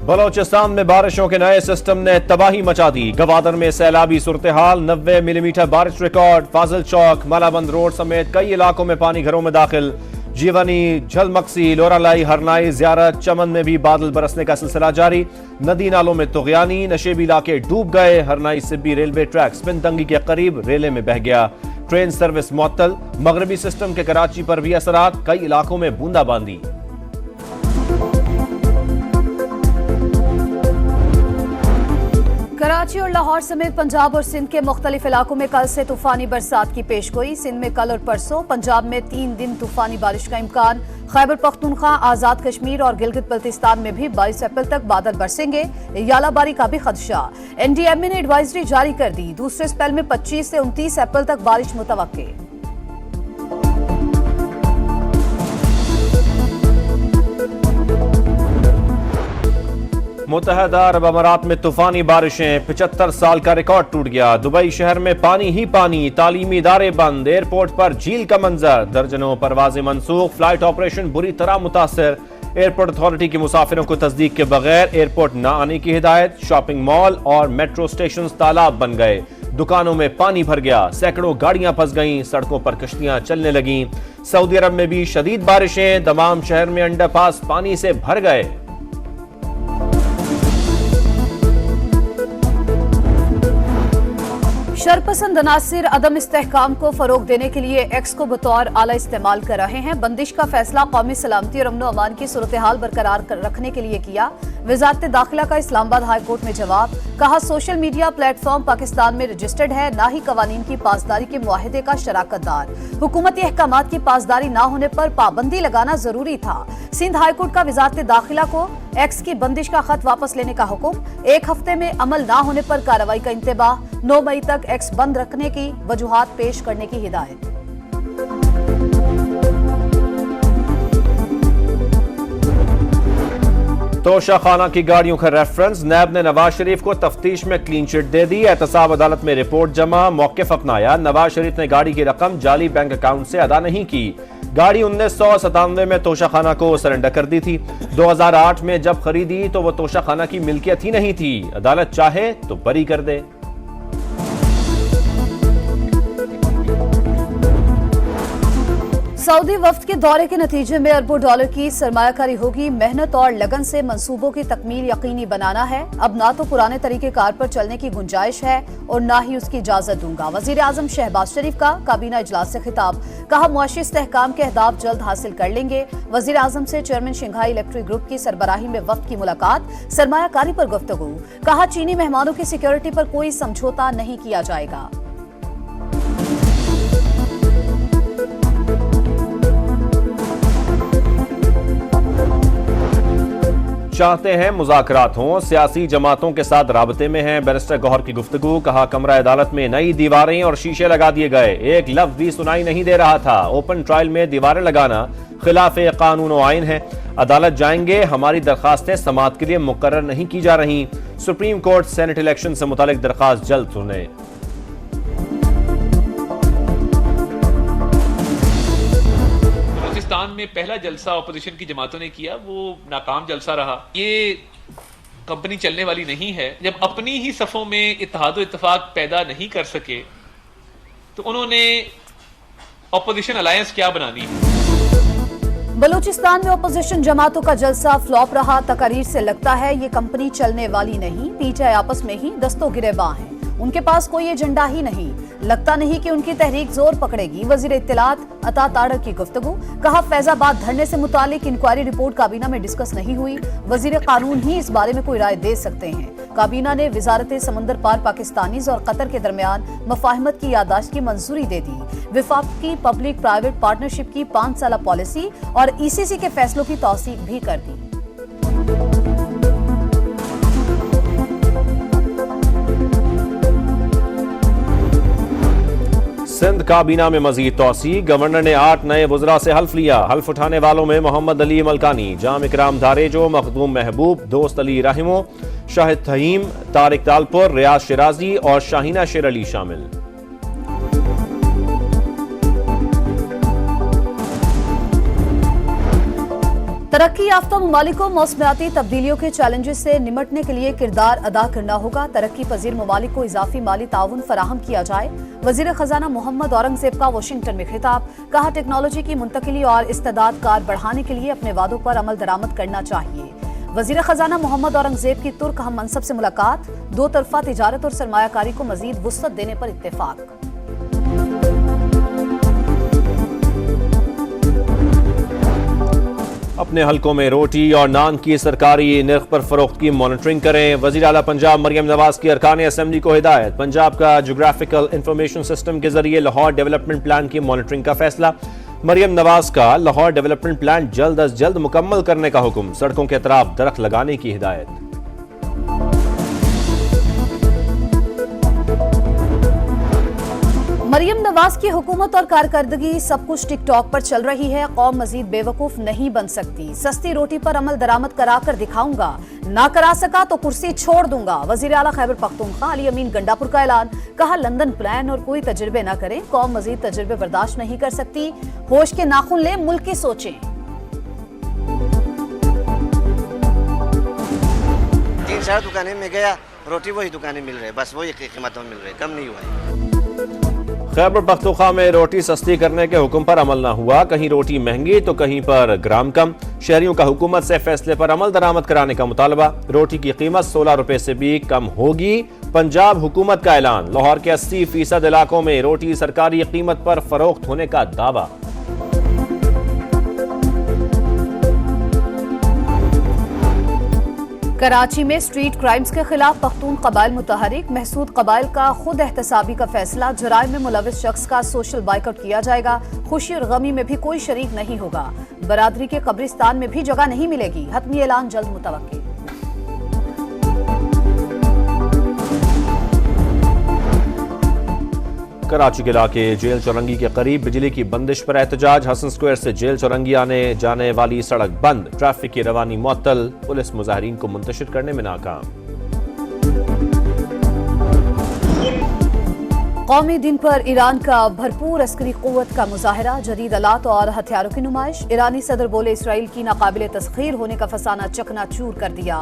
बलोचिस्तान में बारिशों के नए सिस्टम ने तबाही मचा दी। गवादर में सैलाबी सूरत हाल, 90 मिलीमीटर बारिश रिकॉर्ड। फाजिल चौक, मालाबंद रोड समेत कई इलाकों में पानी घरों में दाखिल। जीवनी, झलमक्सी, लोरालाई, हरनाई, जियारत, चमन में भी बादल बरसने का सिलसिला जारी। नदी नालों में तुगयानी, नशेबी इलाके डूब गए। Harnai Sibi railway track spin तंगी के करीब रेले में बह गया। ट्रेन सर्विस मुअत्तल। मगरबी सिस्टम के कराची पर भी असरात, कई इलाकों में बूंदाबांदी। कराची और लाहौर समेत पंजाब और सिंध के मुख्तलिफ इलाकों में कल से तूफानी बरसात की पेशगोई। सिंध में कल और परसों, पंजाब में 3 दिन तूफानी बारिश का इम्कान। खैबर पख्तूनख्वा, आजाद कश्मीर और गिलगित बल्तिस्तान में भी 22 अप्रैल तक बादल बरसेंगे। यालाबारी का भी खदशा। एनडीएमए ने एडवाइजरी जारी कर दी। दूसरे स्पेल में 25 से 29 अप्रैल तक बारिश मुतवक्के। मुत्तहदा अरब अमारात में तूफानी बारिशें, 75 साल का रिकॉर्ड टूट गया। दुबई शहर में पानी ही पानी, तालीमी इदारे बंद। एयरपोर्ट पर झील का मंजर, दर्जनों परवाजें मनसूख। फ्लाइट ऑपरेशन बुरी तरह मुतासर। एयरपोर्ट अथॉरिटी के मुसाफिरों को तस्दीक के बगैर एयरपोर्ट न आने की हिदायत। शॉपिंग मॉल और मेट्रो स्टेशन तालाब बन गए। दुकानों में पानी भर गया। सैकड़ों गाड़ियां फंस गईं। सड़कों पर कश्तियां चलने लगीं। सऊदी अरब में भी शदीद बारिशें, दमाम शहर में अंडरपास पानी से भर गए। शरपसंद अनासिर अदम इस्तेहकाम को फरोग देने के लिए एक्स को बतौर आला इस्तेमाल कर रहे हैं। बंदिश का फैसला कौमी सलामती और अमन अमान की सूरत हाल बरकरार रखने के लिए किया। वजारत दाखिला का इस्लामाबाद हाई कोर्ट में जवाब। कहा, सोशल मीडिया प्लेटफॉर्म पाकिस्तान में रजिस्टर्ड है, ना ही कवानीन की पासदारी के मुआहदे का शराकतदार। हुकूमती अहकामात की पासदारी न होने पर पाबंदी लगाना जरूरी था। सिंध हाई कोर्ट का वजारत दाखिला को एक्स की बंदिश का खत वापस लेने का हुक्म। 1 हफ्ते में अमल न होने पर कार्रवाई का इंतबाह। 9 मई तक एक्स बंद रखने की वजूहात पेश करने की हिदायत। तोशा खाना की गाड़ियों का रेफरेंस, नैब ने नवाज शरीफ को तफ्तीश में क्लीन चिट दे दी। एहतसाब अदालत में रिपोर्ट जमा, मौक़िफ़ अपनाया। नवाज शरीफ ने गाड़ी की रकम जाली बैंक अकाउंट से अदा नहीं की। गाड़ी 1997 में तोशा खाना को सरेंडर कर दी थी। 2008 में जब खरीदी तो वो तोशा खाना की मिल्कियत ही नहीं थी। अदालत चाहे तो बरी कर दे। सऊदी वफ्द के दौरे के नतीजे में अरबों डॉलर की सरमायाकारी होगी। मेहनत और लगन से मंसूबों की तकमील यकीनी बनाना है। अब ना तो पुराने तरीकेकार पर चलने की गुंजाइश है और ना ही उसकी इजाजत दूंगा। वजीर आजम शहबाज शरीफ का काबीना इजलास से खिताब। कहा, मुआशी इस्तेहकाम के अहदाफ जल्द हासिल कर लेंगे। वजीर आजम से चेयरमैन शंघाई इलेक्ट्रिक ग्रुप की सरबराही में वफ्द की मुलाकात। सरमायाकारी पर गुफ्तगू। कहा, चीनी मेहमानों की सिक्योरिटी पर कोई समझौता नहीं किया जाएगा। चाहते हैं मुज़ाकरात हों, सियासी जमातों के साथ राबते में हैं। बैरिस्टर गौहर की गुफ्तगू। कहा, कमरा अदालत में नई दीवारें और शीशे लगा दिए गए। एक लफ्ज भी सुनाई नहीं दे रहा था। ओपन ट्रायल में दीवारें लगाना खिलाफे कानून व आइन है। अदालत जाएंगे। हमारी दरखास्तें समाअत के लिए मुकर्रर नहीं की जा रही। सुप्रीम कोर्ट सेनेट इलेक्शन से मुतालिक दरखास्त जल्द सुने। पाकिस्तान में पहला जलसा अपोजिशन की जमातों ने किया, वो नाकाम जलसा रहा। ये कंपनी चलने वाली नहीं है। जब अपनी ही सफ़ों में इत्तेहाद व इत्तेफाक पैदा नहीं कर सके तो उन्होंने अपोजिशन अलायंस क्या बनानी है। बलूचिस्तान में अपोजिशन जमातों का जलसा फ्लॉप रहा। तकारीर से लगता है ये कंपनी चलने वाली नहीं। पीटीआई आपस में ही दस्तो गिरेबां हैं। उनके पास कोई एजेंडा ही नहीं। लगता नहीं कि उनकी तहरीक जोर पकड़ेगी। वजीर इत्तलात अता ताड़र की गुफ्तगू। कहा, फैजाबाद धरने से मुतालिक इंक्वायरी रिपोर्ट काबीना में डिस्कस नहीं हुई। वजीर कानून ही इस बारे में कोई राय दे सकते हैं। काबीना ने वजारत समंदर पार पाकिस्तानीज और कतर के दरमियान मफाहमत की यादाश्त की मंजूरी दे दी। विफाक की पब्लिक प्राइवेट पार्टनरशिप की 5 साला पॉलिसी और ईसीसी के फैसलों की तौसीक भी कर दी। सिंध काबीना में मजीद तौसी। गवर्नर ने 8 नए वज़रा से हल्फ लिया। हल्फ उठाने वालों में मोहम्मद अली मलकानी, जाम इकराम दारेजो, मखदूम महबूब, दोस्त अली राहिमो, शाहिद तहीम, तारिक तालपुर, रियाज शिराजी और शाहीना शेर अली शामिल। तरक्की याफ्ता ममालिक को मौसमियाती तब्दीलियों के चैलेंजेस से निमटने के लिए किरदार अदा करना होगा। तरक्की पजीर ममालिक को इजाफी माली ताउन फराहम किया जाए। वजीर खजाना मोहम्मद औरंगजेब का वाशिंगटन में खिताब, कहा टेक्नोलॉजी की मुंतकिली और इस्तेदाद कार बढ़ाने के लिए अपने वादों पर अमल दरामद करना चाहिए। वजीर खजाना मोहम्मद औरंगजेब की तुर्क हम मनसब से मुलाकात, दो तरफा तिजारत और सरमायाकारी को मजीद वुसअत देने पर इत्तेफाक। अपने हलकों में रोटी और नान की सरकारी निर्ख पर फरोख्त की मॉनिटरिंग करें। वजीर आला पंजाब मरियम नवाज की अरकान असेंबली को हिदायत, पंजाब का जोग्राफिकल इंफॉर्मेशन सिस्टम के जरिए लाहौर डेवलपमेंट प्लान की मॉनिटरिंग का फैसला। मरियम नवाज का लाहौर डेवलपमेंट प्लान जल्द अज जल्द मुकम्मल करने का हुक्म, सड़कों के अतराफ दरख्त लगाने की हिदायत। मरियम नवाज की हुकूमत और कारकर्दगी सब कुछ टिकटॉक पर चल रही है। कौम मजीद बेवकूफ नहीं बन सकती। सस्ती रोटी पर अमल दरामद कराकर दिखाऊंगा, ना करा सका तो कुर्सी छोड़ दूंगा। वजीर आला खैबर पख्तूनख्वा अली अमीन गंडापुर का ऐलान, कहा लंदन प्लान और कोई तजुर्बे न करें। कौम मजीद तजुर्बे बर्दाश्त नहीं कर सकती। होश के नाखून ले, मुल्क की सोचें। 3-4 दुकानें में गया, रोटी वही दुकानें मिल रही है, बस वही कीमतों में मिल रही है, कम नहीं हुआ है। खैबर पख्तूनख्वा में रोटी सस्ती करने के हुक्म पर अमल न हुआ, कहीं रोटी महंगी तो कहीं पर ग्राम कम। शहरियों का हुकूमत से फैसले पर अमल दरामद कराने का मुतालबा। रोटी की कीमत 16 रुपए से भी कम होगी। पंजाब हुकूमत का ऐलान, लाहौर के 80% इलाकों में रोटी सरकारी कीमत पर फरोख्त होने का दावा। कराची में स्ट्रीट क्राइम्स के खिलाफ पख्तून कबाइल मुतहरिक, महसूद कबाइल का खुद एहतसाबी का फैसला। जराइम में मुलविस शख्स का सोशल बाइकआउट किया जाएगा। खुशी और गमी में भी कोई शरीक नहीं होगा। बरादरी के कब्रिस्तान में भी जगह नहीं मिलेगी। हतमी ऐलान जल्द मुतवक्किल। कराची के इलाके जेल चौरंगी के करीब बिजली की बंदिश पर एहतजाज। हसन स्क्वायर से जेल चौरंगी आने जाने वाली सड़क बंद, ट्रैफिक की रवानी मुअत्तल। पुलिस मुजाहिरीन को मुंतशिर करने में नाकाम। कौमी दिन पर ईरान का भरपूर अस्करी कुव्वत का मुजाहरा, जदीद आलात और हथियारों की नुमाइश। ईरानी सदर बोले इसराइल की नाकाबिले तस्खीर होने का फसाना चकनाचूर कर दिया।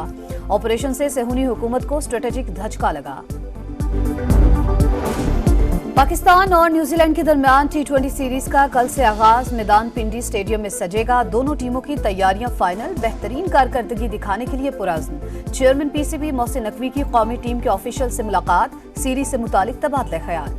ऑपरेशन से सेहूनी हुकूमत को स्ट्रेटेजिक धचका लगा। पाकिस्तान और न्यूजीलैंड के दरमियान T20 सीरीज का कल से आगाज मैदान पिंडी स्टेडियम में सजेगा। दोनों टीमों की तैयारियां फाइनल, बेहतरीन कारकर्दगी दिखाने के लिए पुरअज़्म। चेयरमैन PCB मोहसिन नकवी की कौमी टीम के ऑफिशियल से मुलाकात, सीरीज से मुतालिक तबादले ख्याल।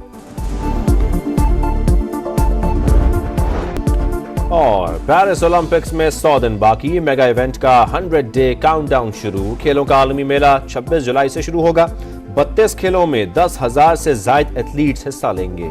और पेरिस ओलंपिक्स में 100 दिन बाकी, मेगा इवेंट का 100 डे काउंटडाउन शुरू। खेलों का आलमी मेला 26 जुलाई से शुरू होगा। 32 खेलों में 10,000 से ज्यादा एथलीट्स हिस्सा लेंगे।